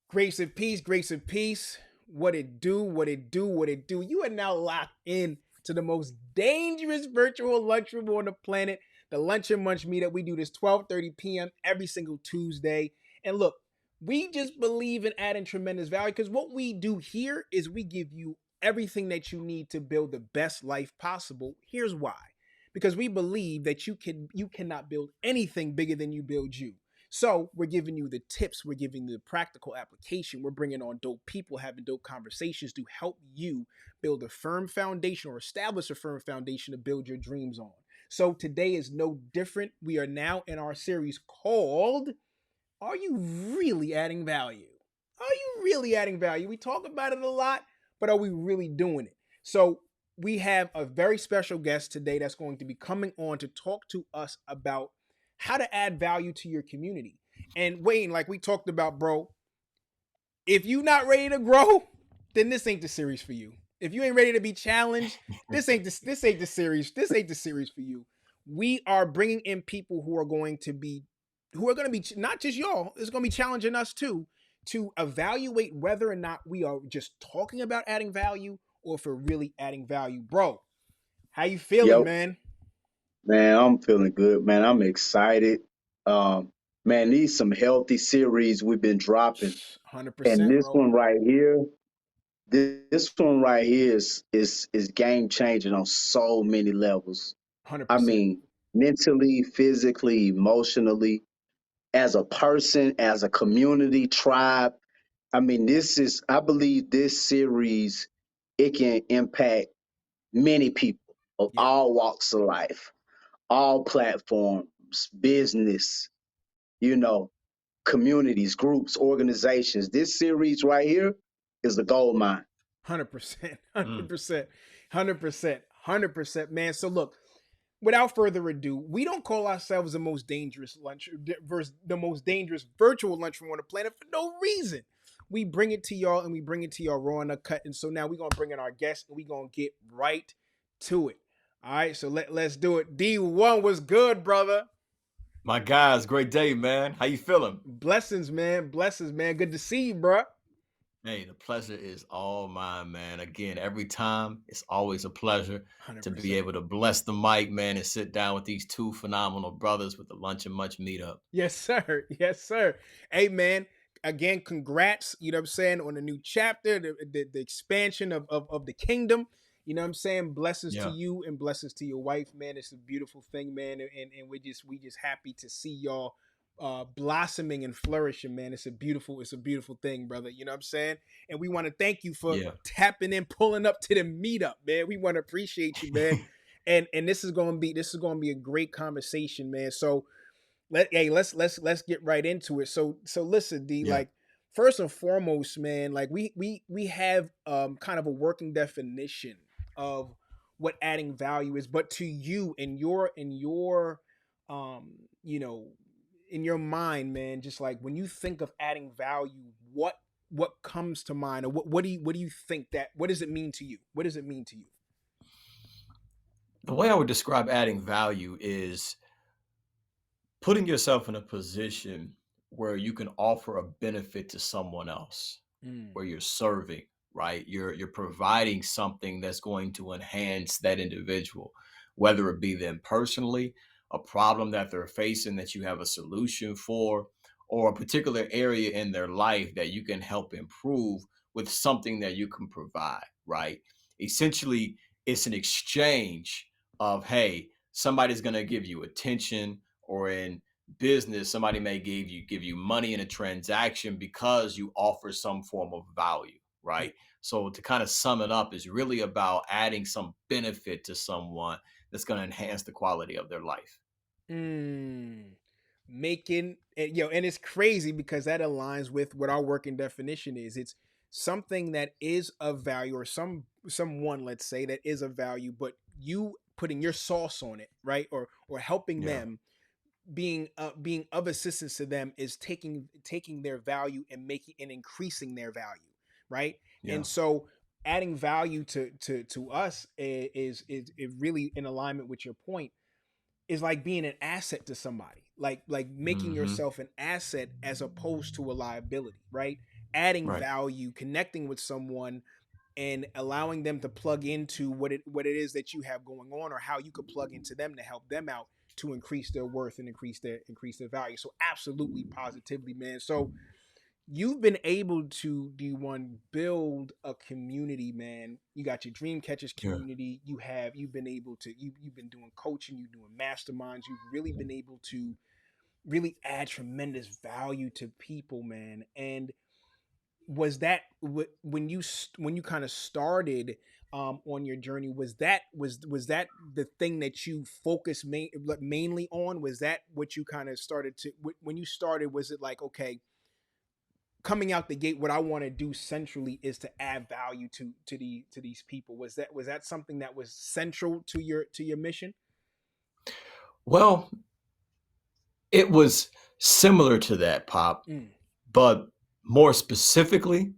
Grace and peace, grace and peace. What it do, what it do, what it do. You are now locked in to the most dangerous virtual lunchroom on the planet, the Lunch and Munch meetup. We do this 12:30 p.m. every single Tuesday. And look, we just believe in adding tremendous value because what we do here is we give you everything that you need to build the best life possible. Here's why. Because we believe that you cannot build anything bigger than you build you. So we're giving you the tips, we're giving you the practical application, we're bringing on dope people, having dope conversations to help you build a firm foundation or establish a firm foundation to build your dreams on. So today is no different. We are now in our series called Are You Really Adding Value? Are you really adding value? We talk about it a lot, but are we really doing it? So we have a very special guest today that's going to be coming on to talk to us about how to add value to your community. And Wayne, like we talked about, bro, if you're not ready to grow, then this ain't the series for you. If you ain't ready to be challenged, this ain't the series. This ain't the series for you. We are bringing in people who are going to be not just y'all. It's going to be challenging us too to evaluate whether or not we are just talking about adding value or if we're really adding value, bro. How you feeling, Yep, man? man, I'm feeling good, man. I'm excited. Um, man, these some healthy series we've been dropping, Hundred and percent, bro. this one right here is game changing on so many levels. Hundred I percent. mean, mentally, physically, emotionally, as a person, as a community, tribe. I mean, I believe this series it can impact many people of Yep. all walks of life, all platforms, business, you know, communities, groups, organizations. This series right here is the gold mine. 100%, Mm. 100%, 100%, 100%, man. So look, without further ado, we don't call ourselves the most dangerous versus the most dangerous virtual lunchroom on the planet for no reason. We bring it to y'all and we bring it to y'all raw and uncut. And so now we're gonna bring in our guests and we're gonna get right to it. All right, so let's do it. D1 was good, brother. My guys, great day, man. How you feeling? Blessings, man. Blessings, man. Good to see you, bro. Hey, the pleasure is all mine, man. Again, every time, it's always a pleasure to be 100%. able to bless the mic, man, and sit down with these two phenomenal brothers with the Lunch and Munch meetup. Yes, sir. Yes, sir. Hey, man. Again, congrats, you know what I'm saying, on the new chapter, the expansion of the kingdom. You know what I'm saying? Blessings to Yeah. you and blessings to your wife, man. It's a beautiful thing, man. And we just happy to see y'all blossoming and flourishing, man. It's a beautiful thing, brother. You know what I'm saying? And we want to thank you for Yeah. tapping in, pulling up to the meetup, man. We want to appreciate you, man. And this is gonna be a great conversation, man. So let's get right into it. So listen, D, Yeah. like first and foremost, man, like we have kind of a working definition of what adding value is, but to you in your um you know in your mind, man, just like when you think of adding value, what comes to mind, or what do you think that what does it mean to you? What does it mean to you? The way I would describe adding value is putting yourself in a position where you can offer a benefit to someone else, Mm, where you're serving, right? You're providing something that's going to enhance that individual, whether it be them personally, a problem that they're facing that you have a solution for, or a particular area in their life that you can help improve with something that you can provide, right? Essentially, it's an exchange of, hey, somebody's going to give you attention, or in business, somebody may give you money in a transaction because you offer some form of value, right? So to kind of sum it up, is really about adding some benefit to someone that's going to enhance the quality of their life. mm. Making and, and it's crazy because that aligns with what our working definition is. It's something that is of value, or someone, let's say, that is of value, but you putting your sauce on it, right? Or helping Yeah. them, being of assistance to them, is taking their value and making and increasing their value, right? Yeah. And so adding value to us is really in alignment with your point, is like being an asset to somebody, like making Hmm. yourself an asset as opposed to a liability, right? Adding Right. value, connecting with someone, and allowing them to plug into what it is that you have going on, or how you could plug into them to help them out to increase their worth and increase their value. So absolutely, positively, man. So you've been able to, D1, build a community, man. You got your dream catchers Yeah. community. You've been able to, you've been doing coaching, you're doing masterminds. You've really been able to really add tremendous value to people, man. And was that when you kind of started on your journey, was that the thing that you focused mainly on? Was that what you kind of started to, when you started, was it like, okay, coming out the gate, what I want to do centrally is to add value to these people? Was that something that was central to your mission? Well, it was similar to that, Pop, Mm, but more specifically,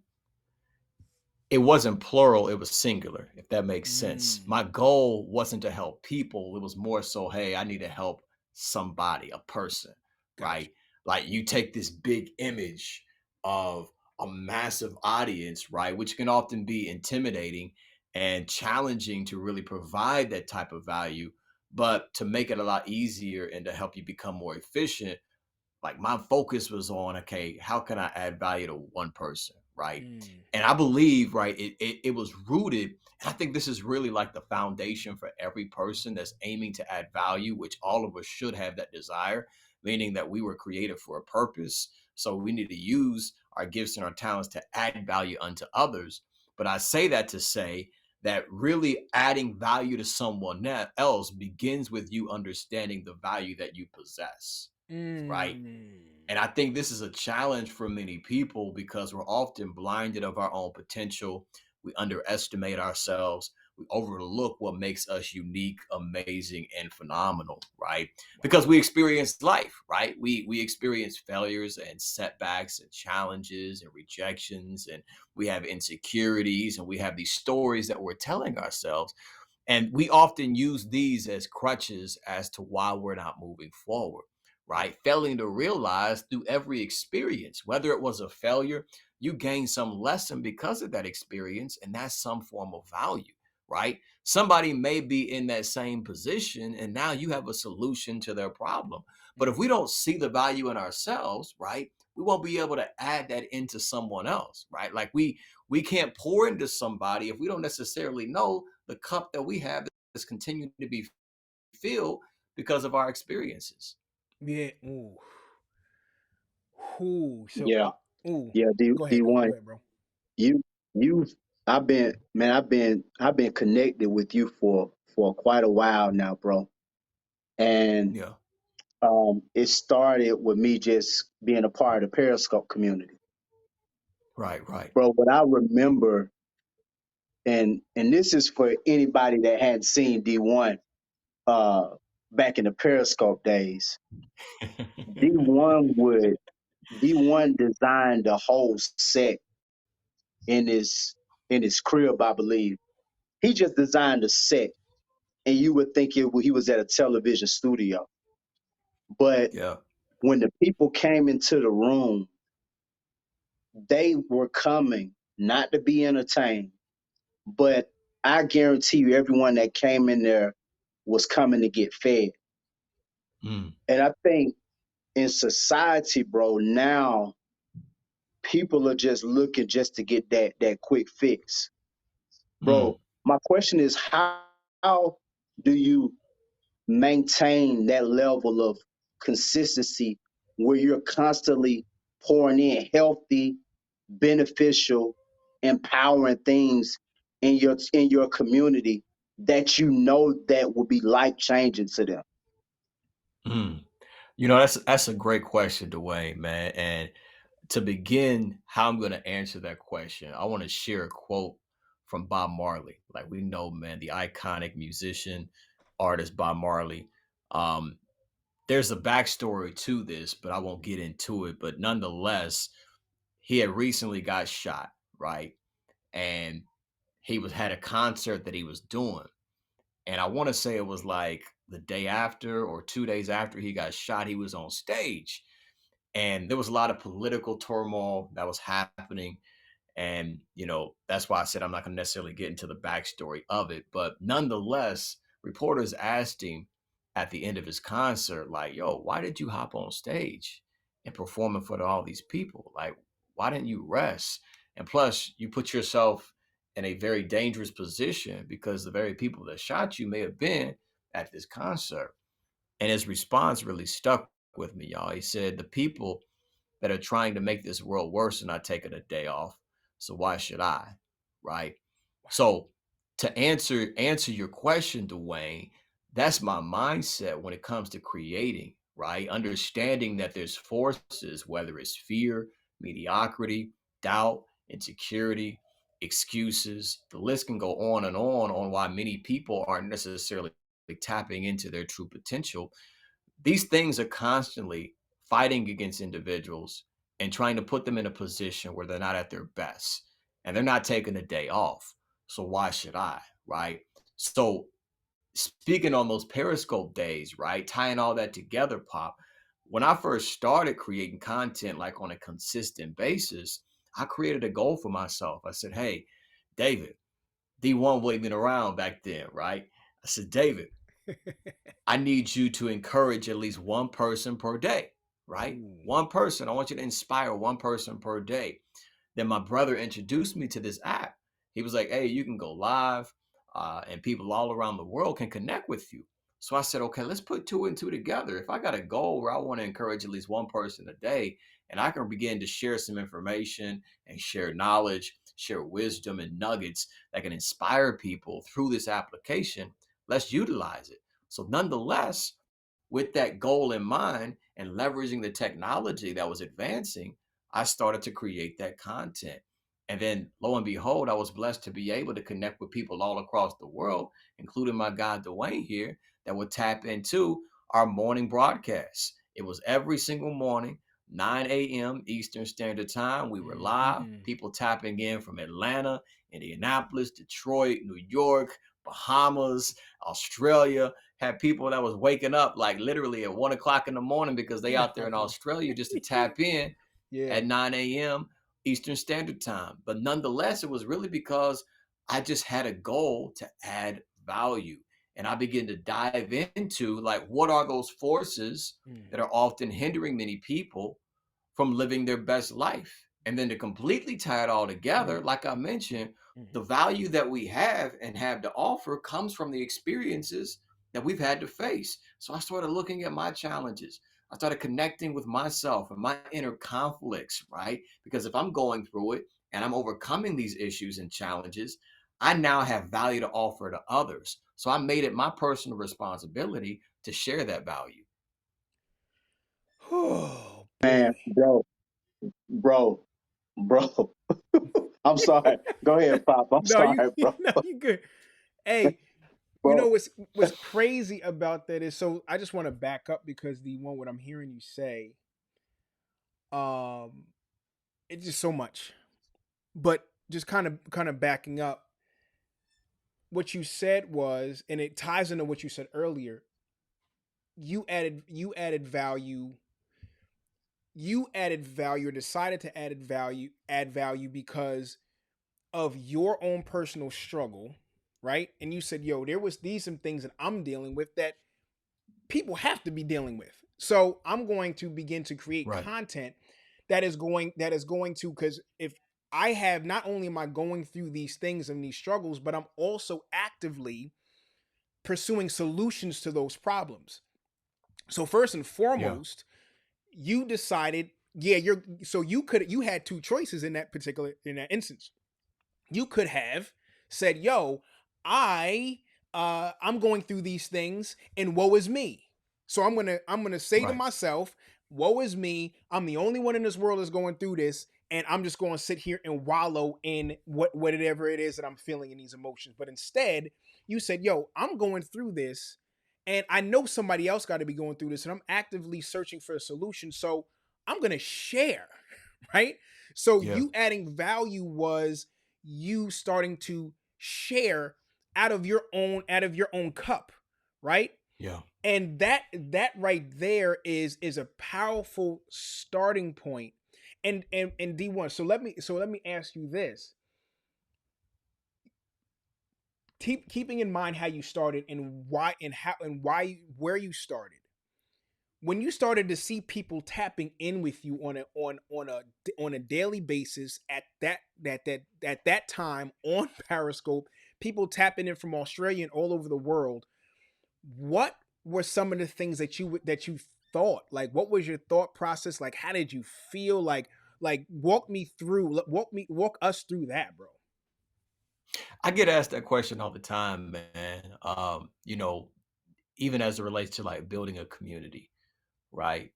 it wasn't plural, it was singular, if that makes sense. mm, My goal wasn't to help people, it was more so, hey, I need to help somebody, a person, gotcha. right? Like you take this big image of a massive audience, right, which can often be intimidating and challenging to really provide that type of value, but to make it a lot easier and to help you become more efficient, like my focus was on, okay, how can I add value to one person, right? Mm, And I believe, right, it was rooted, and I think this is really like the foundation for every person that's aiming to add value, which all of us should have that desire, meaning that we were created for a purpose, so we need to use our gifts and our talents to add value unto others. But I say that to say that really adding value to someone else begins with you understanding the value that you possess, right? mm. And I think this is a challenge for many people because we're often blinded of our own potential. We underestimate ourselves. We overlook what makes us unique, amazing, and phenomenal, right? Wow. Because we experience life, right? We experience failures and setbacks and challenges and rejections, and we have insecurities, and we have these stories that we're telling ourselves. And we often use these as crutches as to why we're not moving forward, right? Failing to realize through every experience, whether it was a failure, you gain some lesson because of that experience, and that's some form of value, right? Somebody may be in that same position, and now you have a solution to their problem. But if Mm. we don't see the value in ourselves, right, we won't be able to add that into someone else, right? Like we can't pour into somebody if we don't necessarily know the cup that we have is continuing to be filled because of our experiences. Yeah. Ooh. Ooh, so Yeah, ooh, yeah. D go D ahead, one, go ahead, bro. you you I've been man, I've been connected with you for quite a while now, bro. And Yeah. it started with me just being a part of the Periscope community. Right. Right. Bro, what I remember, and this is for anybody that hadn't seen D1 uh back in the Periscope days. D1 would D1 designed the whole set in his crib, I believe. He just designed a set, and you would think he was at a television studio. But Yeah. when the people came into the room, they were coming not to be entertained, but I guarantee you, everyone that came in there was coming to get fed. Mm, And I think in society, bro, now people are just looking just to get that quick fix. mm, Bro, my question is, how do you maintain that level of consistency where you're constantly pouring in healthy, beneficial, empowering things in your community that you know that will be life changing to them? mm. That's a great question, Dwayne, man. And to begin, how I'm going to answer that question, I want to share a quote from Bob Marley. Like we know, man, the iconic musician, artist Bob Marley. Um, there's a backstory to this, but I won't get into it. But nonetheless, he had recently got shot, right? And he was had a concert that he was doing. And I want to say it was like the day after or 2 days after he got shot, he was on stage. And there was a lot of political turmoil that was happening. And, that's why I said I'm not going to necessarily get into the backstory of it. But nonetheless, reporters asked him at the end of his concert, like, yo, why did you hop on stage and perform in front of all these people? Like, why didn't you rest? And plus, you put yourself in a very dangerous position because the very people that shot you may have been at this concert. And his response really stuck with me, y'all. He said, the people that are trying to make this world worse are not taking a day off. So why should I? Right. So to answer your question, Dwayne, that's my mindset when it comes to creating, right? Understanding that there's forces, whether it's fear, mediocrity, doubt, insecurity, excuses. The list can go on why many people aren't necessarily tapping into their true potential. These things are constantly fighting against individuals and trying to put them in a position where they're not at their best and they're not taking a day off. So why should I? Right. So speaking on those Periscope days, right? Tying all that together, Pop. When I first started creating content like on a consistent basis, I created a goal for myself. I said, hey, David, D1 waving around back then, right? I said, David, I need you to encourage at least one person per day, right? Ooh. One person. I want you to inspire one person per day. Then my brother introduced me to this app. He was like, hey, you can go live and people all around the world can connect with you. So I said, okay, let's put two and two together. If I got a goal where I want to encourage at least one person a day and I can begin to share some information and share knowledge, share wisdom and nuggets that can inspire people through this application, let's utilize it. So nonetheless, with that goal in mind and leveraging the technology that was advancing, I started to create that content. And then lo and behold, I was blessed to be able to connect with people all across the world, including my guy Dwayne here, that would tap into our morning broadcasts. It was every single morning, 9 a.m. Eastern Standard Time. We were live, Mm-mm. people tapping in from Atlanta, Indianapolis, Detroit, New York, Bahamas, Australia. Had people that was waking up like literally at 1 o'clock in the morning because they out there in No. Australia just to tap in Yeah. at 9 a.m. Eastern Standard Time. But nonetheless, it was really because I just had a goal to add value. And I began to dive into like what are those forces Mm. that are often hindering many people from living their best life. And then to completely tie it all together, Mm. like I mentioned, Mm. the value that we have and have to offer comes from the experiences that we've had to face. So I started looking at my challenges. I started connecting with myself and my inner conflicts, right? Because if I'm going through it and I'm overcoming these issues and challenges, I now have value to offer to others. So I made it my personal responsibility to share that value. Oh Man, boy. bro, bro. I'm sorry. Go ahead, Pop. I'm No, you sorry, bro. no, you good. Hey, you know Bro, what's crazy about that is, so I just want to back up because the one what I'm hearing you say, um, it's just so much. But just kind of backing up, what you said was, and it ties into what you said earlier. You added value. You added value, or decided to add value because of your own personal struggle, right? And you said, "Yo, there was these some things that I'm dealing with that people have to be dealing with. So I'm going to begin to create Right. content that is going to, because if I have, not only am I going through these things and these struggles, but I'm also actively pursuing solutions to those problems. So first and Yeah. foremost, you decided, yeah, you had two choices in that instance. You could have said, "Yo, I I'm going through these things and woe is me." So I'm gonna say to Right. myself, "Woe is me. I'm the only one in this world that's going through this, and I'm just going to sit here and wallow in whatever it is that I'm feeling in these emotions." But instead, you said, "Yo, I'm going through this, and I know somebody else got to be going through this, and I'm actively searching for a solution. So I'm gonna share." Right? So Yeah. you adding value was you starting to share out of your own cup, right? Yeah. And that right there is a powerful starting point. And D1, so let me ask you this. Keeping in mind how you started and why where you started, when you started to see people tapping in with you on a daily basis at that time on Periscope, people tapping in from Australia and all over the world, what were some of the things that you thought? Like, what was your thought process? Like, how did you feel? Like walk us through that, bro. I get asked that question all the time, man. Even as it relates to like building a community, right?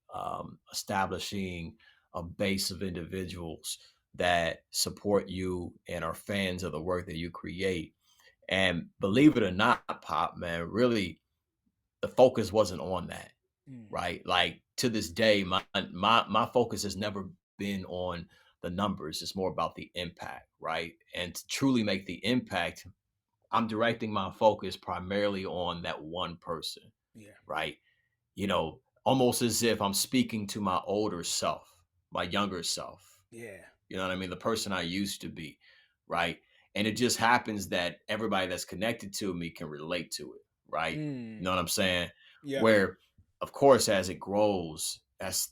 Establishing a base of individuals that support you and are fans of the work that you create. And believe it or not, Pop, man, really the focus wasn't on that, Mm, right? Like to this day, my focus has never been on the numbers. It's more about the impact, right? And to truly make the impact, I'm directing my focus primarily on that one person, yeah, right? Almost as if I'm speaking to my older self, my younger self. yeah. You know what I mean? The person I used to be, right? And it just happens that everybody that's connected to me can relate to it, right? You Mm, know what I'm saying? yep. Where, of course, as it grows, that's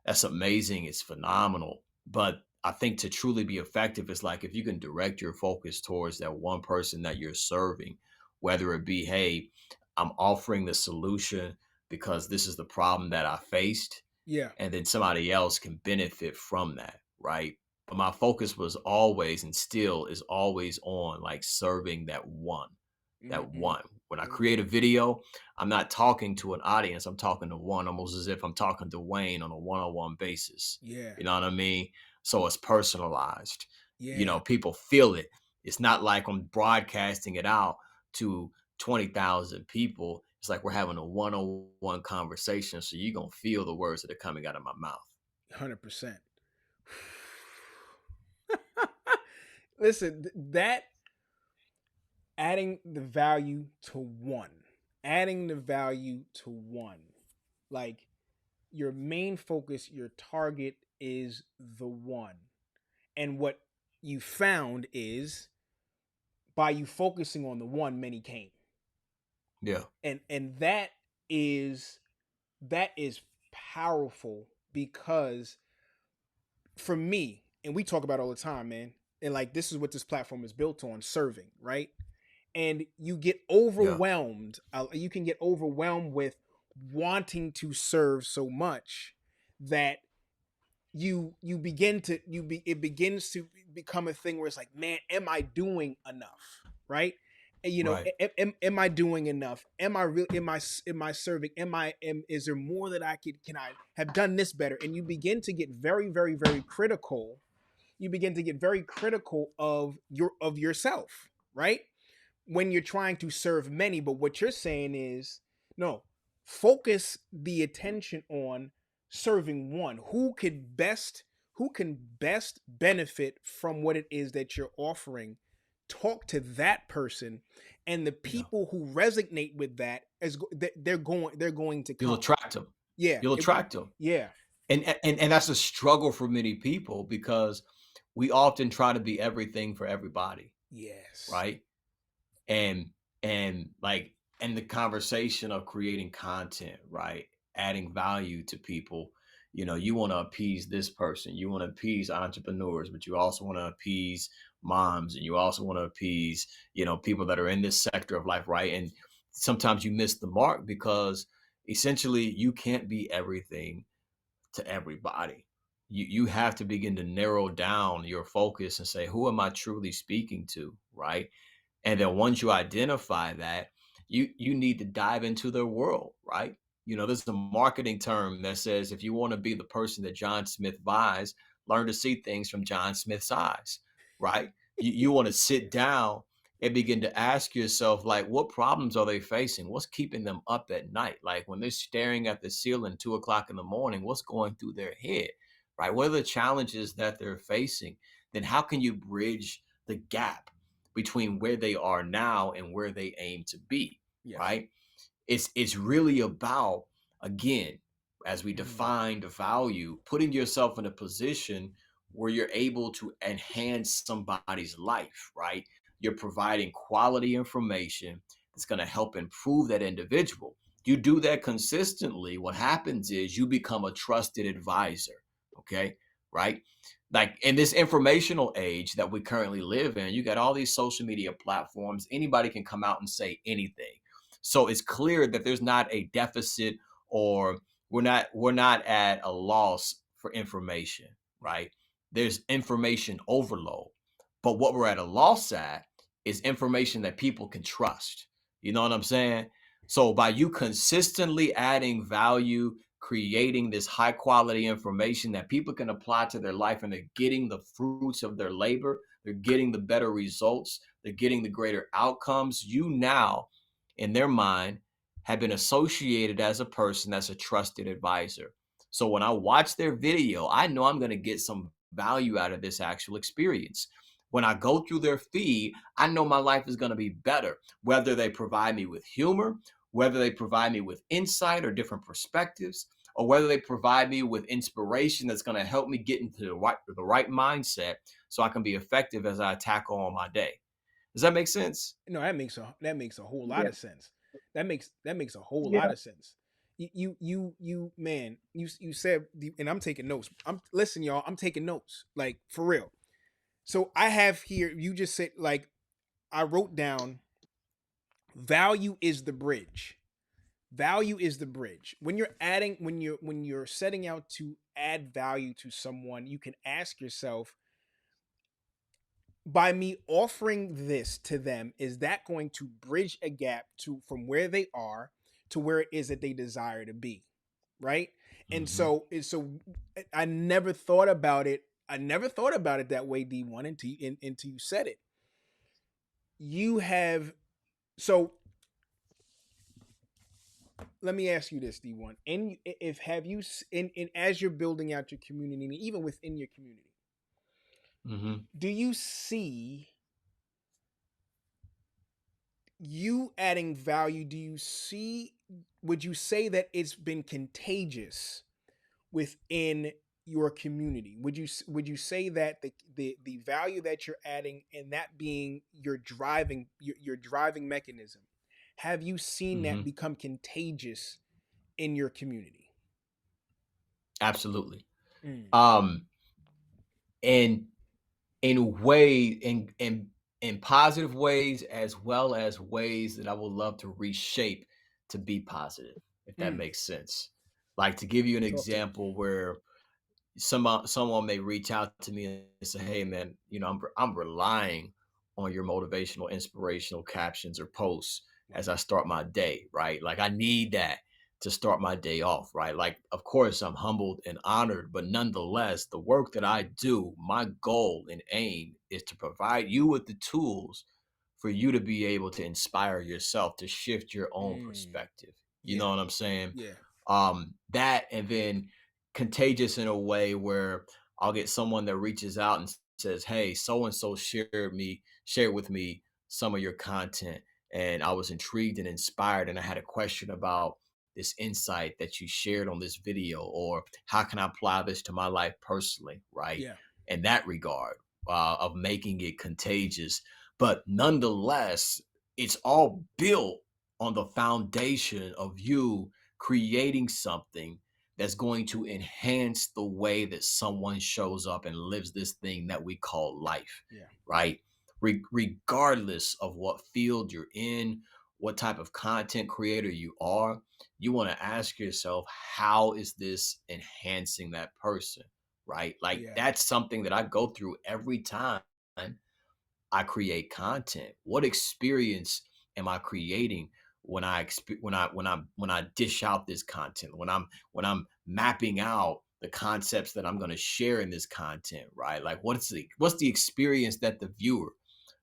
that's amazing. It's phenomenal. But I think to truly be effective, it's like if you can direct your focus towards that one person that you're serving, whether it be, hey, I'm offering the solution because this is the problem that I faced, Yeah. and then somebody else can benefit from that, right? But my focus was always and still is always on like serving that one, that Mm-hmm. one. When I Mm-hmm. create a video, I'm not talking to an audience, I'm talking to one, almost as if I'm talking to Dwayne on a one-on-one basis. Yeah. You know what I mean? So it's personalized. Yeah. People feel it. It's not like I'm broadcasting it out to 20,000 people. It's like we're having a one-on-one conversation. So you're going to feel the words that are coming out of my mouth. 100%. Listen, that adding the value to one, adding the value to one, like your main focus, your target is the one. And what you found is, by you focusing on the one, many came. Yeah. And that is powerful because for me, and we talk about it all the time, man, and like this is what this platform is built on, serving, right? And you get Yeah. overwhelmed. You can get overwhelmed with wanting to serve so much that you begin to it begins to become a thing where it's like, man, am I doing enough, right? And, Right. am I doing enough? Am I real? Am I serving? Is there more that I could? Can I have done this better? And you begin to get very, very, very critical. You begin to get very critical of yourself, right? When you're trying to serve many. But what you're saying is, no, focus the attention on serving one who can best benefit from what it is that you're offering. Talk to that person, and the Yeah. people who resonate with that, they're going to You'll come. attract them. Yeah, You'll attract them. yeah, And that's a struggle for many people because we often try to be everything for everybody, yes, right? And like in the conversation of creating content, right? Adding value to people, you want to appease this person, you want to appease entrepreneurs, but you also want to appease moms, and you also want to appease, people that are in this sector of life, right? And sometimes you miss the mark because essentially you can't be everything to everybody. You have to begin to narrow down your focus and say, who am I truly speaking to, right? And then once you identify that, you need to dive into their world, right? There's a marketing term that says if you want to be the person that John Smith buys, learn to see things from John Smith's eyes, right? You want to sit down and begin to ask yourself, like, what problems are they facing? What's keeping them up at night? Like when they're staring at the ceiling 2 o'clock in the morning, what's going through their head, right? What are the challenges that they're facing? Then how can you bridge the gap between where they are now and where they aim to be, yes. right? It's really about, again, as we Mm, defined value, putting yourself in a position where you're able to enhance somebody's life, right? You're providing quality information that's going to help improve that individual. You do that consistently, what happens is you become a trusted advisor, okay? Right? Like in this informational age that we currently live in, you got all these social media platforms. Anybody can come out and say anything. So it's clear that there's not a deficit, or we're not at a loss for information, right? There's information overload. But what we're at a loss at is information that people can trust. You know what I'm saying? So by you consistently adding value, creating this high quality information that people can apply to their life, and they're getting the fruits of their labor, they're getting the better results, they're getting the greater outcomes, you now in their mind have been associated as a person that's a trusted advisor. So when I watch their video, I know I'm going to get some value out of this actual experience. When I go through their feed, I know my life is going to be better, whether they provide me with humor, whether they provide me with insight or different perspectives, or whether they provide me with inspiration that's going to help me get into the right mindset so I can be effective as I tackle on my day. Does that make sense? No, that makes a whole lot Yeah, of sense. That makes a whole yeah, lot of sense. Man, you said, and I'm taking notes. I'm listen, y'all. I'm taking notes, like for real. So I have here. You just said, like, I wrote down. Value is the bridge. Value is the bridge. When you're setting out to add value to someone, you can ask yourself, by me offering this to them, is that going to bridge a gap to from where they are to where it is that they desire to be, right? And Mm-hmm. so I never thought about it. I never thought about it that way, D1, until you said it. You have so let me ask you this, D1. And if have you in as you're building out your community, and even within your community, Mm-hmm. do you see you adding value? Would you say that it's been contagious within your community? Would you say that the value that you're adding, and that being your driving mechanism, have you seen that Mm-hmm. become contagious in your community? Absolutely. Mm. Um, and in positive ways, as well as ways that I would love to reshape to be positive. if that Mm. makes sense. Like, to give you an Talk to me. example where someone may reach out to me and say, "Hey, man, I'm relying on your motivational, inspirational captions or posts as Right. I start my day." Right? Like, I need that to start my day off. Right? Like, of course, I'm humbled and honored, but nonetheless, the work that I do, my goal and aim is to provide you with the tools for you to be able to inspire yourself to shift your own Mm. perspective. You know Yeah. what I'm saying? Yeah. That, and then contagious in a way where I'll get someone that reaches out and says, "Hey, so and so shared with me some of your content, and I was intrigued and inspired, and I had a question about this insight that you shared on this video, or how can I apply this to my life personally?" Right? Yeah. In that regard, of making it contagious, but nonetheless, it's all built on the foundation of you creating something that's going to enhance the way that someone shows up and lives this thing that we call life, Yeah. right? Regardless of what field you're in, what type of content creator you are, you want to ask yourself, how is this enhancing that person, right? Like, Yeah. that's something that I go through every time I create content. What experience am I creating when I dish out this content? When I'm mapping out the concepts that I'm going to share in this content, right? Like, what's the experience that the viewer,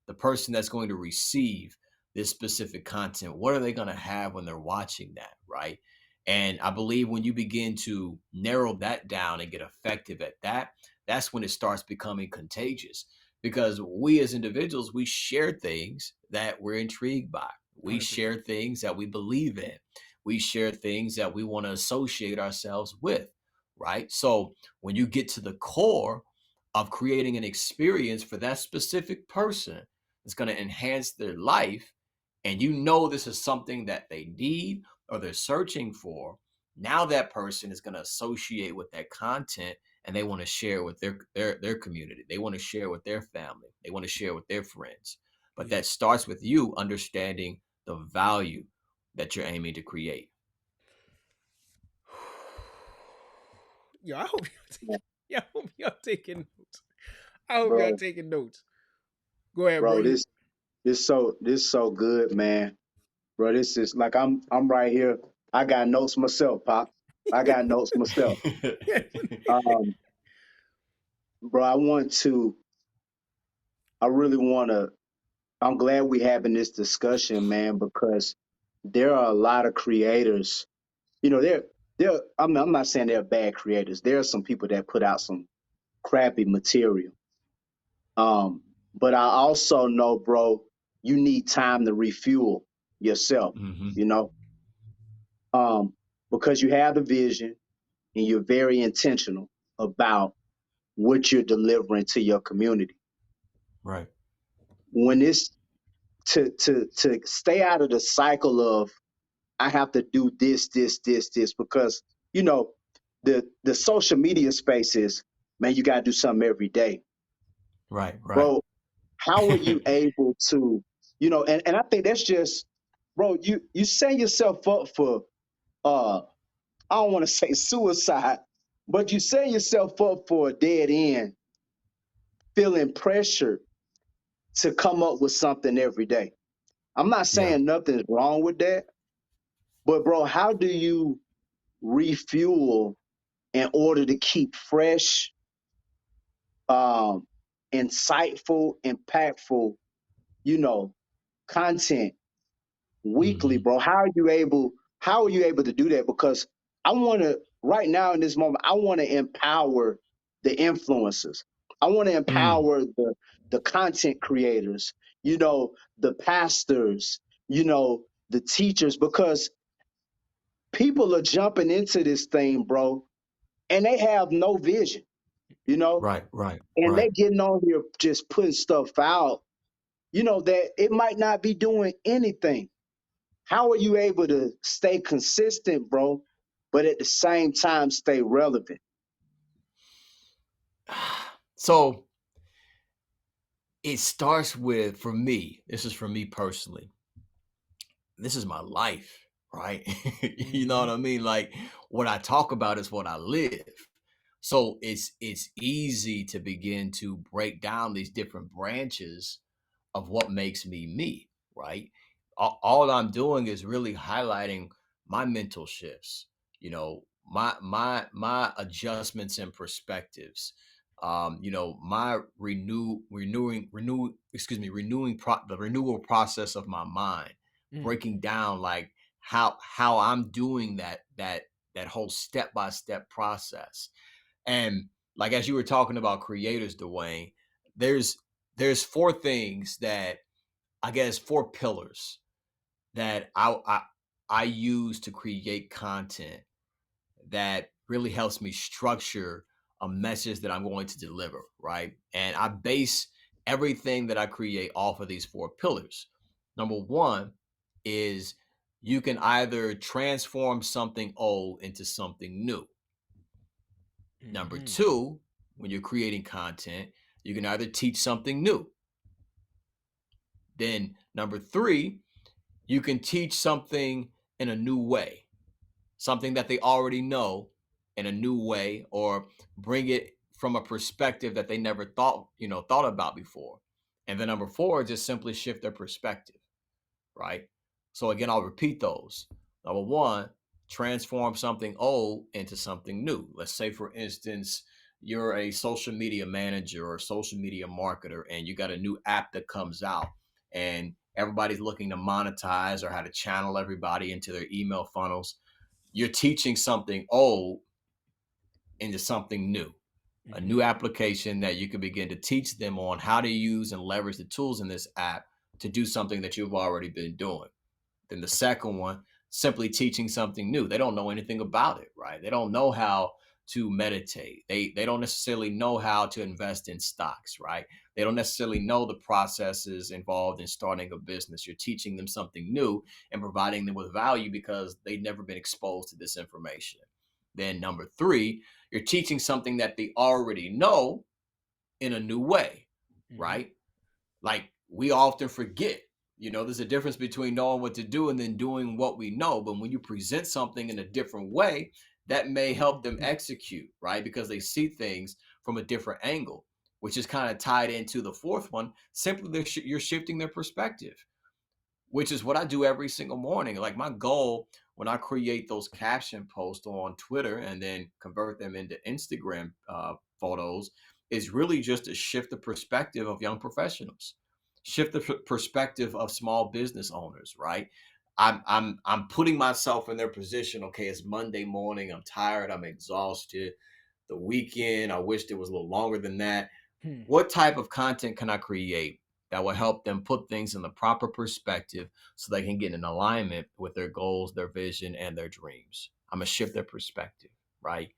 the person that's going to receive this specific content, what are they going to have when they're watching that, right? And I believe when you begin to narrow that down and get effective at that, that's when it starts becoming contagious, because we as individuals, we share things that we're intrigued by. We 100%. share things that we believe in. We share things that we want to associate ourselves with, right? So when you get to the core of creating an experience for that specific person that's going to enhance their life, and you know this is something that they need or they're searching for, now that person is going to associate with that content, and they want to share with their community. They want to share with their family. They want to share with their friends. But Yeah. that starts with you understanding the value that you're aiming to create. Yo, I hope yeah, I hope y'all taking notes. I hope y'all bro, taking notes. Go ahead, bro. bro. You This so good, man. Bro, this is like I'm right here. I got notes myself, Pop. I got notes myself. Um, bro, I really want to. I'm glad we having this discussion, man, because there are a lot of creators. You know, there. I'm not saying they're bad creators. There are some people that put out some crappy material. Um, but I also know, bro, you need time to refuel yourself. Hmm. You know, um, because you have the vision and you're very intentional about what you're delivering to your community. Right. When it's to stay out of the cycle of I have to do this, because you know the social media space is, man, you gotta do something every day. Right. Right. Bro, how are you able to, and I think that's just, bro, you set yourself up for uh I don't want to say suicide, but you set yourself up for a dead end, feeling pressured to come up with something every day. I'm not Yeah. saying nothing's wrong with that, but bro, how do you refuel in order to keep fresh, um, insightful, impactful, you know, content weekly, Hmm. bro? How are you able to do that? Because I want to right now in this moment, I want to empower the influencers. I want to Mm. empower the content creators, the pastors, the teachers, because people are jumping into this thing, bro, and they have no vision, you know, Right. Right. and they Right. getting on here just putting stuff out, that it might not be doing anything. How are you able to stay consistent, bro, but at the same time stay relevant? So it starts with, for me, this is for me personally, this is my life. right? You know Mm-hmm. what I mean? Like what I talk about is what I live. So it's easy to begin to break down these different branches of what makes me me, right? All I'm doing is really highlighting my mental shifts, my adjustments and perspectives. My the renewal process of my mind, Mm. breaking down like how I'm doing that whole step by step process. And like as you were talking about creators, Dwayne, there's there's four things that I guess four pillars that I use to create content that really helps me structure a message that I'm going to deliver, right? And I base everything that I create off of these four pillars. Number one is you can either transform something old into something new. Number Mm-hmm. two, when you're creating content, you can either teach something new. Then number three, you can teach something in a new way, something that they already know in a new way, or bring it from a perspective that they never thought about before. And then number four, just simply shift their perspective, right? So again, I'll repeat those. Number one, transform something old into something new. Let's say, for instance, you're a social media manager or social media marketer, and you got a new app that comes out, and everybody's looking to monetize or how to channel everybody into their email funnels. You're teaching something old into something new, a Mm-hmm. new application that you can begin to teach them on how to use and leverage the tools in this app to do something that you've already been doing. Then the second one, simply teaching something new. They don't know anything about it, right? They don't know how to meditate. They don't necessarily know how to invest in stocks, right? They don't necessarily know the processes involved in starting a business. You're teaching them something new and providing them with value because they've never been exposed to this information. Then number three, you're teaching something that they already know in a new way, Mm-hmm. right? Like we often forget, there's a difference between knowing what to do and then doing what we know. But when you present something in a different way, that may help them execute, right? Because they see things from a different angle, which is kind of tied into the fourth one. Simply, you're shifting their perspective, which is what I do every single morning. Like my goal when I create those caption posts on Twitter and then convert them into Instagram photos is really just to shift the perspective of young professionals, shift the perspective of small business owners. Right? I'm putting myself in their position. Okay, it's Monday morning. I'm tired. I'm exhausted. The weekend. I wished it was a little longer than that. Hmm. What type of content can I create that will help them put things in the proper perspective so they can get in alignment with their goals, their vision, and their dreams? I'm gonna shift their perspective, right?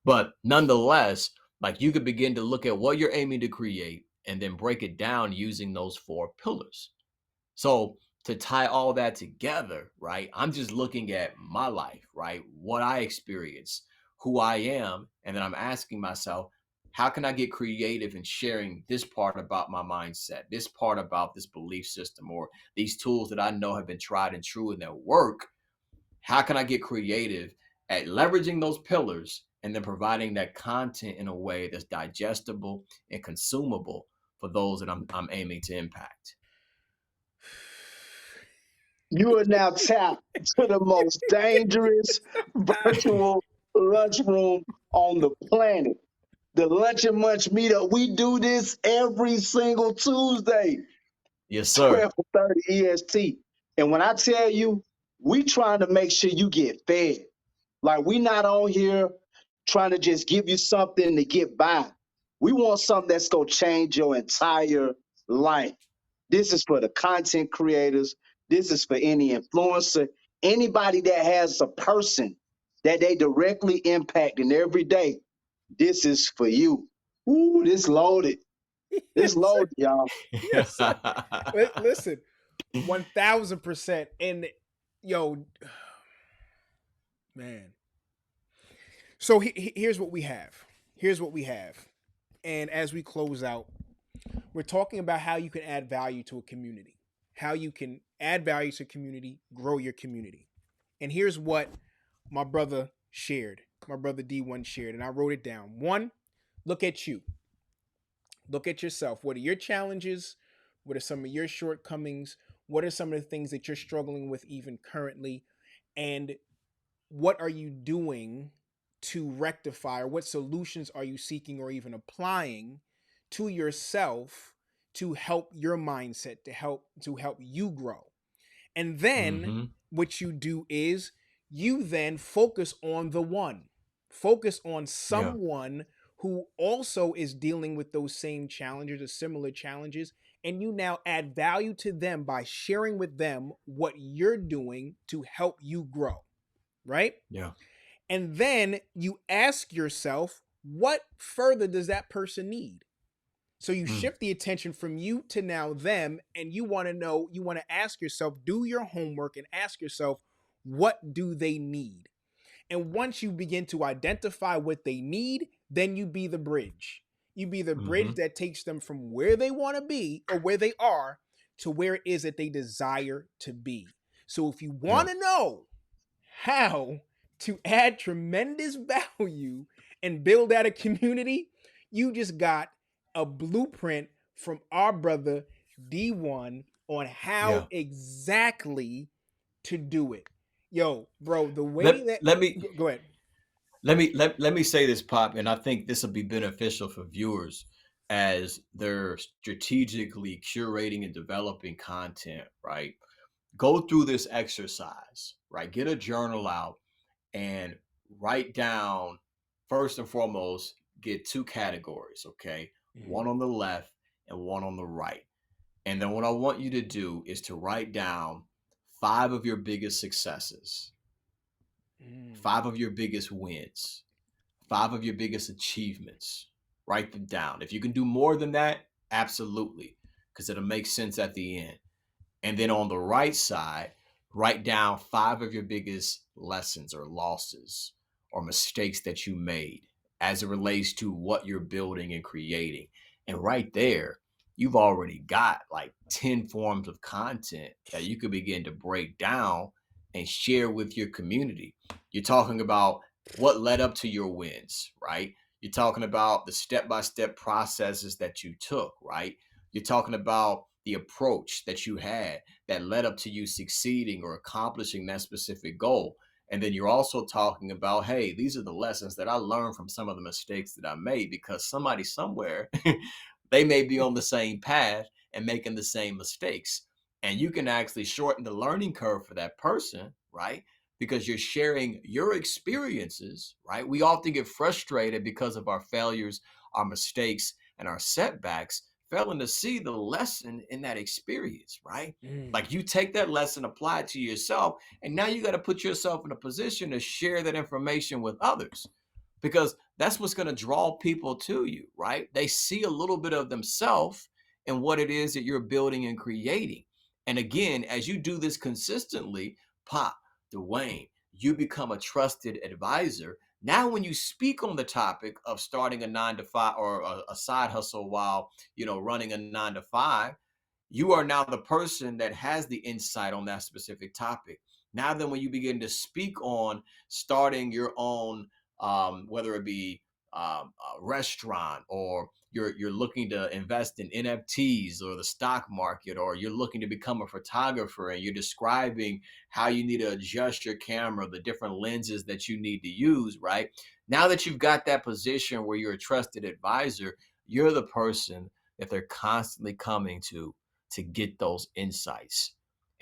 But nonetheless, like you could begin to look at what you're aiming to create and then break it down using those four pillars. So to tie all that together, right? I'm just looking at my life, right? What I experience, who I am, and then I'm asking myself, how can I get creative in sharing this part about my mindset, this part about this belief system, or these tools that I know have been tried and true and that work? How can I get creative at leveraging those pillars and then providing that content in a way that's digestible and consumable for those that I'm aiming to impact? You are now tapped to the most dangerous virtual lunchroom on the planet. The Lunch and Munch meetup. We do this every single Tuesday, Yes, sir. 12:30 EST. And when I tell you, we trying to make sure you get fed. Like we not on here trying to just give you something to get by. We want something that's gonna change your entire life. This is for the content creators. This is for any influencer, anybody that has a person that they directly impacting every day. This is for you. Ooh, this loaded. This Yes, sir. loaded, y'all. Yes, sir. Listen, 1000%. And yo, man. So here's what we have. Here's what we have. And as we close out, we're talking about how you can add value to a community, how you can add value to a community, grow your community. And here's what my brother shared. My brother D1 shared, and I wrote it down. One, look at you. Look at yourself. What are your challenges? What are some of your shortcomings? What are some of the things that you're struggling with even currently? And what are you doing to rectify, or what solutions are you seeking or even applying to yourself to help your mindset, to help you grow? And then Mm-hmm. what you do is you then focus on the one. Focus on Yeah. someone who also is dealing with those same challenges or similar challenges. And you now add value to them by sharing with them what you're doing to help you grow. Right. Yeah. And then you ask yourself, what further does that person need? So you Mm. shift the attention from you to now them, and you want to know, you want to ask yourself, do your homework and ask yourself, what do they need? And once you begin to identify what they need, then you be the bridge. You be the Mm-hmm. bridge that takes them from where they want to be or where they are to where it is that they desire to be. So if you Yeah. want to know how to add tremendous value and build out a community, you just got a blueprint from our brother D1 on how Yeah. exactly to do it. Yo, bro, the way Let that let me go ahead. let me say this, Pop, and I think this will be beneficial for viewers as they're strategically curating and developing content, right? Go through this exercise, right? Get a journal out and write down, first and foremost, get two categories, okay? Mm, One on the left and one on the right. And then what I want you to do is to write down five of your biggest successes, mm, five of your biggest wins, five of your biggest achievements. Write them down. If you can do more than that, absolutely, because it'll make sense at the end. And then on the right side, write down five of your biggest lessons or losses or mistakes that you made as it relates to what you're building and creating. And right there, you've already got like 10 forms of content that you could begin to break down and share with your community. You're talking about what led up to your wins, right? You're talking about the step by step processes that you took, right? You're talking about the approach that you had that led up to you succeeding or accomplishing that specific goal. And then you're also talking about, hey, these are the lessons that I learned from some of the mistakes that I made, because somebody somewhere, they may be on the same path and making the same mistakes. And you can actually shorten the learning curve for that person, right? Because you're sharing your experiences, right? We often get frustrated because of our failures, our mistakes, and our setbacks, failing to see the lesson in that experience, right? mm, Like you take that lesson, apply it to yourself, and now you got to put yourself in a position to share that information with others, because that's what's going to draw people to you, right? They see a little bit of themselves in what it is that you're building and creating. And again, as you do this consistently, Pop, Dwayne, you become a trusted advisor. Now, when you speak on the topic of starting a 9 to 5 or a side hustle while running a 9 to 5, you are now the person that has the insight on that specific topic. Now, then, when you begin to speak on starting your own, whether it be a restaurant, or you're looking to invest in NFTs or the stock market, or you're looking to become a photographer and you're describing how you need to adjust your camera, the different lenses that you need to use, right? Now that you've got that position where you're a trusted advisor, you're the person that they're constantly coming to get those insights.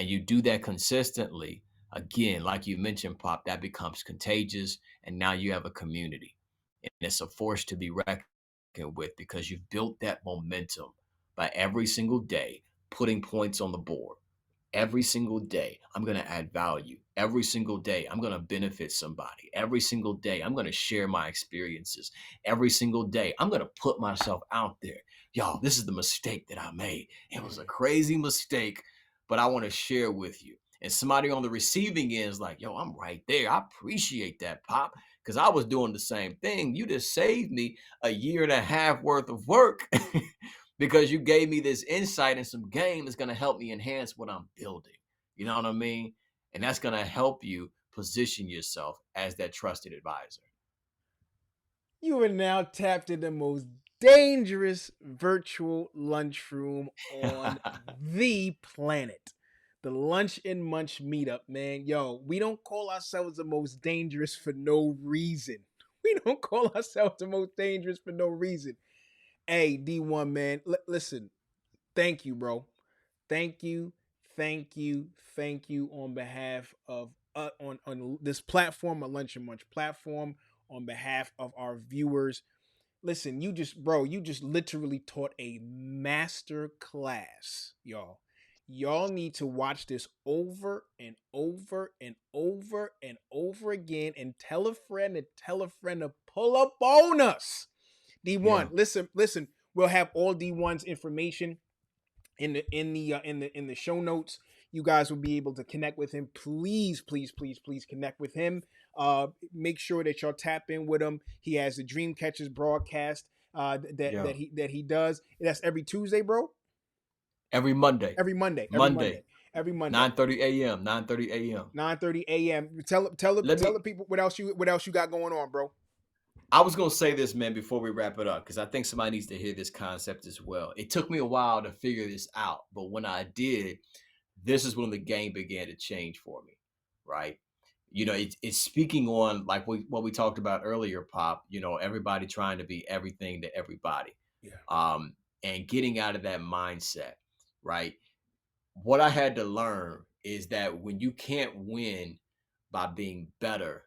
And you do that consistently, again, like you mentioned, Pop, that becomes contagious. And now you have a community. And it's a force to be reckoned with, because you've built that momentum by every single day putting points on the board. Every single day, I'm going to add value. Every single day, I'm going to benefit somebody. Every single day, I'm going to share my experiences. Every single day, I'm going to put myself out there. Y'all, this is the mistake that I made. It was a mm, crazy mistake, but I want to share with you. And somebody on the receiving end is like, yo, I'm right there. I appreciate that, Pop, because I was doing the same thing. You just saved me a year and a half worth of work because you gave me this insight and some game that's going to help me enhance what I'm building. You know what I mean? And that's going to help you position yourself as that trusted advisor. You are now tapped in the most dangerous virtual lunchroom on the planet. The Lunch and Munch meetup, man. Yo, we don't call ourselves the most dangerous for no reason. We don't call ourselves the most dangerous for no reason. Hey, D1, man, listen, thank you, bro. Thank you, thank you, thank you on behalf of on this platform, a Lunch and Munch platform, on behalf of our viewers. Listen, you just literally taught a master class, y'all. Y'all need to watch this over and over and over and over again and tell a friend and tell a friend to pull up on us. D1, Yeah. listen. We'll have all D1's information in the show notes. You guys will be able to connect with him. Please, please, please, please connect with him. Make sure that y'all tap in with him. He has the Dream Catchers broadcast Yeah. that he does. That's every Tuesday, bro. Every Monday. Every Monday. Monday. Every Monday. 9:30 a.m. 9:30 a.m. 9:30 a.m. Tell the people what else you got going on, bro. I was going to say this, man, before we wrap it up, because I think somebody needs to hear this concept as well. It took me a while to figure this out, but when I did, this is when the game began to change for me, right? You know, it's speaking on like what we talked about earlier, Pop. You know, everybody trying to be everything to everybody, Yeah. and getting out of that mindset, right? What I had to learn is that when you can't win by being better,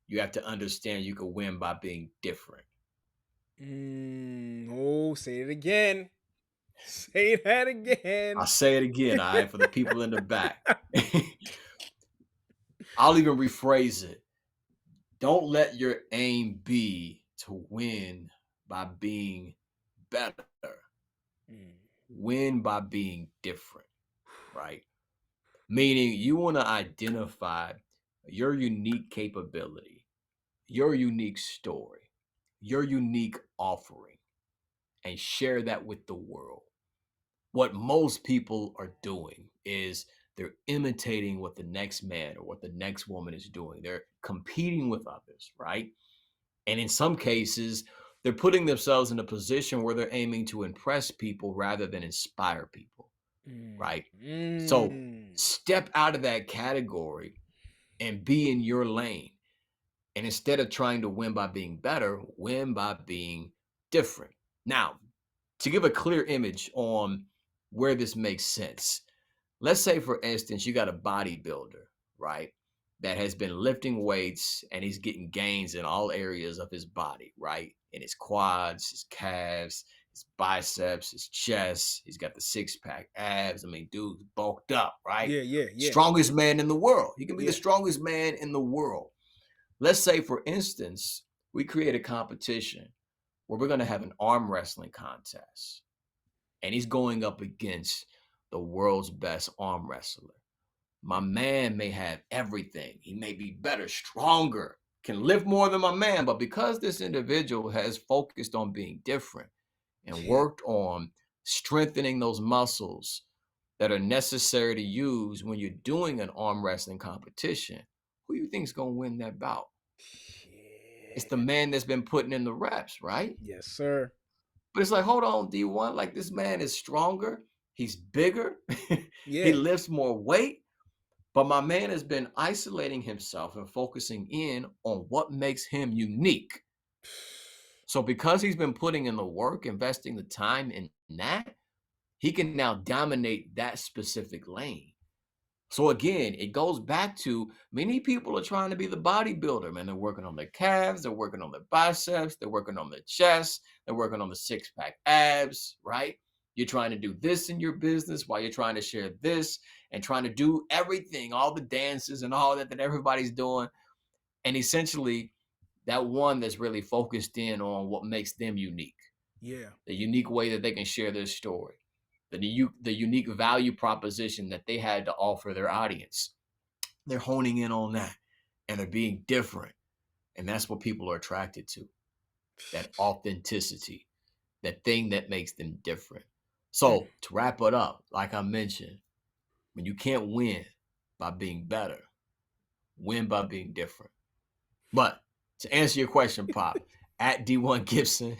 you have to understand you can win by being different. Oh, say it again. Say that I'll again. say it again, all right, for the people in the back. I'll even rephrase it. Don't let your aim be to win by being better. Win by being different, right? Meaning you want to identify your unique capability, your unique story, your unique offering, and share that with the world. What most people are doing is they're imitating what the next man or what the next woman is doing. They're competing with others, right? And in some cases, they're putting themselves in a position where they're aiming to impress people rather than inspire people, right? So step out of that category and be in your lane. And instead of trying to win by being better, win by being different. Now, to give a clear image on where this makes sense, let's say, for instance, you got a bodybuilder, right, that has been lifting weights and he's getting gains in all areas of his body, right? In his quads, his calves, his biceps, his chest. He's got the six-pack abs. I mean, dude's bulked up, right? Yeah. Strongest man in the world. He can be Yeah. the strongest man in the world. Let's say, for instance, we create a competition where we're going to have an arm wrestling contest, and he's going up against the world's best arm wrestler. My man may have everything. He may be better, stronger, can lift more than my man, but because this individual has focused on being different and worked on strengthening those muscles that are necessary to use when you're doing an arm wrestling competition, who do you think is going to win that bout? It's the man that's been putting in the reps, right? Yes, sir. But it's like, hold on, D1, like this man is stronger, he's bigger, Yeah. he lifts more weight, but my man has been isolating himself and focusing in on what makes him unique. So because he's been putting in the work, investing the time in that, he can now dominate that specific lane. So again, it goes back to many people are trying to be the bodybuilder, man. They're working on their calves, they're working on their biceps, they're working on their chest, they're working on the six-pack abs, right? You're trying to do this in your business while you're trying to share this and trying to do everything, all the dances and all that everybody's doing. And essentially, that one that's really focused in on what makes them unique. Yeah. The unique way that they can share their story, the unique value proposition that they had to offer their audience. They're honing in on that and they're being different. And that's what people are attracted to, that authenticity, that thing that makes them different. So to wrap it up, like I mentioned, when you can't win by being better, win by being different. But to answer your question, Pop, at D1 Gibson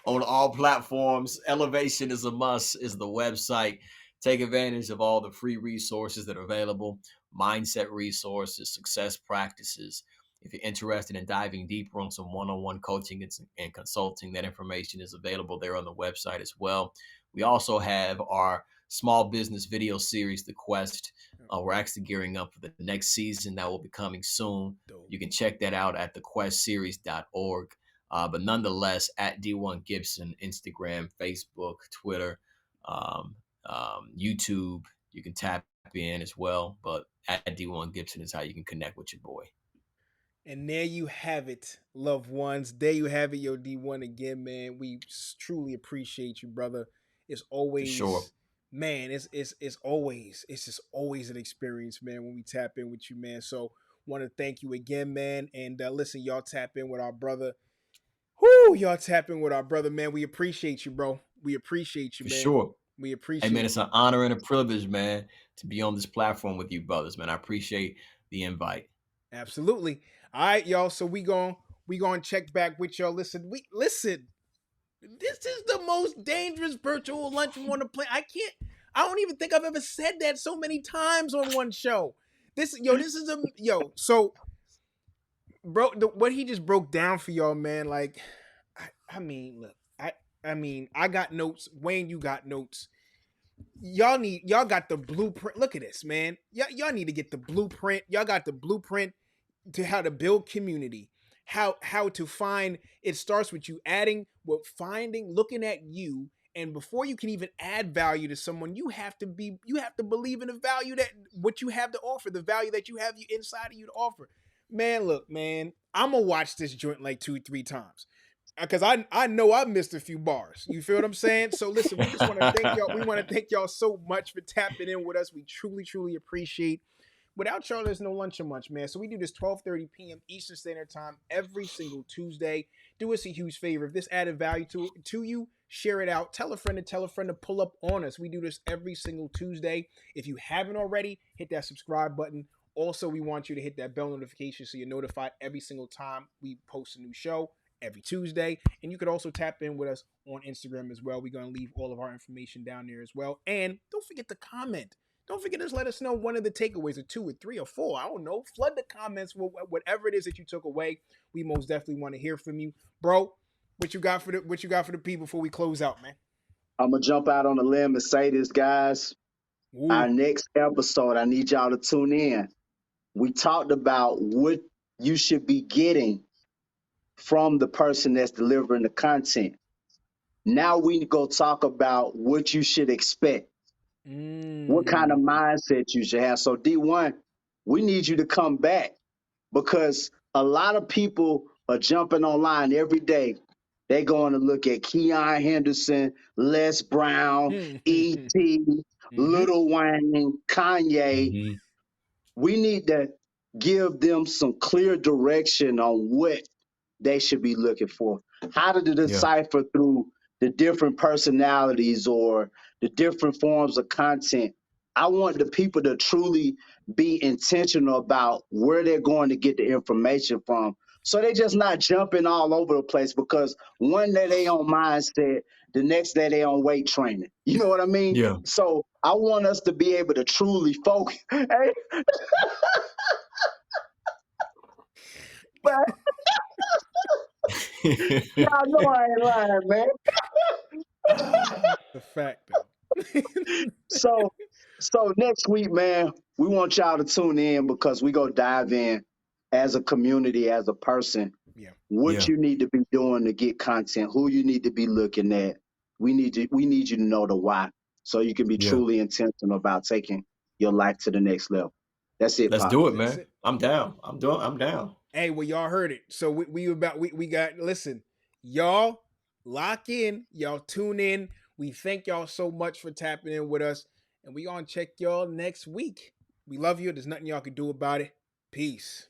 on all platforms. Elevation is a must, is the website. Take advantage of all the free resources that are available, mindset resources, success practices. If you're interested in diving deeper on some one-on-one coaching and consulting, that information is available there on the website as well. We also have our small business video series, The Quest. We're actually gearing up for the next season that will be coming soon. Dope. You can check that out at thequestseries.org. But nonetheless, at D1 Gibson, Instagram, Facebook, Twitter, YouTube, you can tap in as well. But at D1 Gibson is how you can connect with your boy. And there you have it, loved ones. There you have it, yo, D1 again, man. We truly appreciate you, brother. It's always, sure. man, it's just always an experience, man, when we tap in with you, man. So want to thank you again, man. And listen, y'all tap in with our brother. Y'all tap in with our brother, man. We appreciate you, bro. We appreciate you, For man. sure. We appreciate Hey, man, it's an honor and a privilege, man, to be on this platform with you brothers, man. I appreciate the invite. Absolutely. All right, y'all. So we going check back with y'all. Listen. This is the most dangerous virtual lunchroom on the planet. I don't even think I've ever said that so many times on one show. So bro, what he just broke down for y'all, man. Like, I mean, look, I got notes. Wayne, you got notes. Y'all got the blueprint. Look at this, man. Y'all need to get the blueprint. Y'all got the blueprint to how to build community. How to find. It starts with you looking at you, and before you can even add value to someone, you have to believe in the value that what you have to offer, the value that you have inside of you to offer. Man, look, man, I'm gonna watch this joint like 2-3 times because I know I missed a few bars. You feel what I'm saying? So listen, we just want to thank y'all. We want to thank y'all so much for tapping in with us. We truly appreciate. Without y'all, there's no lunch and munch, man. So we do this 12:30 p.m. Eastern Standard Time every single Tuesday. Do us a huge favor. If this added value to you, share it out. Tell a friend to pull up on us. We do this every single Tuesday. If you haven't already, hit that subscribe button. Also, we want you to hit that bell notification so you're notified every single time we post a new show every Tuesday. And you could also tap in with us on Instagram as well. We're going to leave all of our information down there as well. And don't forget to comment. Don't forget to let us know one of the takeaways, or 2 or 3 or 4. I don't know. Flood the comments with whatever it is that you took away. We most definitely want to hear from you, bro. What you got for the people before we close out, man? I'm gonna jump out on a limb and say this, guys. Ooh. Our next episode, I need y'all to tune in. We talked about what you should be getting from the person that's delivering the content. Now we go talk about what you should expect. What kind of mindset you should have. So D1, we need you to come back because a lot of people are jumping online every day. They're going to look at Keon Henderson, Les Brown, E.T., Lil Wayne, Kanye. Mm-hmm. We need to give them some clear direction on what they should be looking for. How to decipher through the different personalities or the different forms of content. I want the people to truly be intentional about where they're going to get the information from. So they're just not jumping all over the place because one day they on mindset, the next day they on weight training. You know what I mean? Yeah. So I want us to be able to truly focus. Hey. But y'all know I ain't lying, man. The fact, though. So next week, man, we want y'all to tune in because we go dive in as a community, as a person, what you need to be doing to get content, who you need to be looking at. We need you to know the why, so you can be truly intentional about taking your life to the next level. That's it. Let's Pop. do it, man. I'm down. I'm down. Hey, well, y'all heard it. So we got, listen, y'all lock in, y'all tune in. We thank y'all so much for tapping in with us, and we gonna check y'all next week. We love you. There's nothing y'all can do about it. Peace.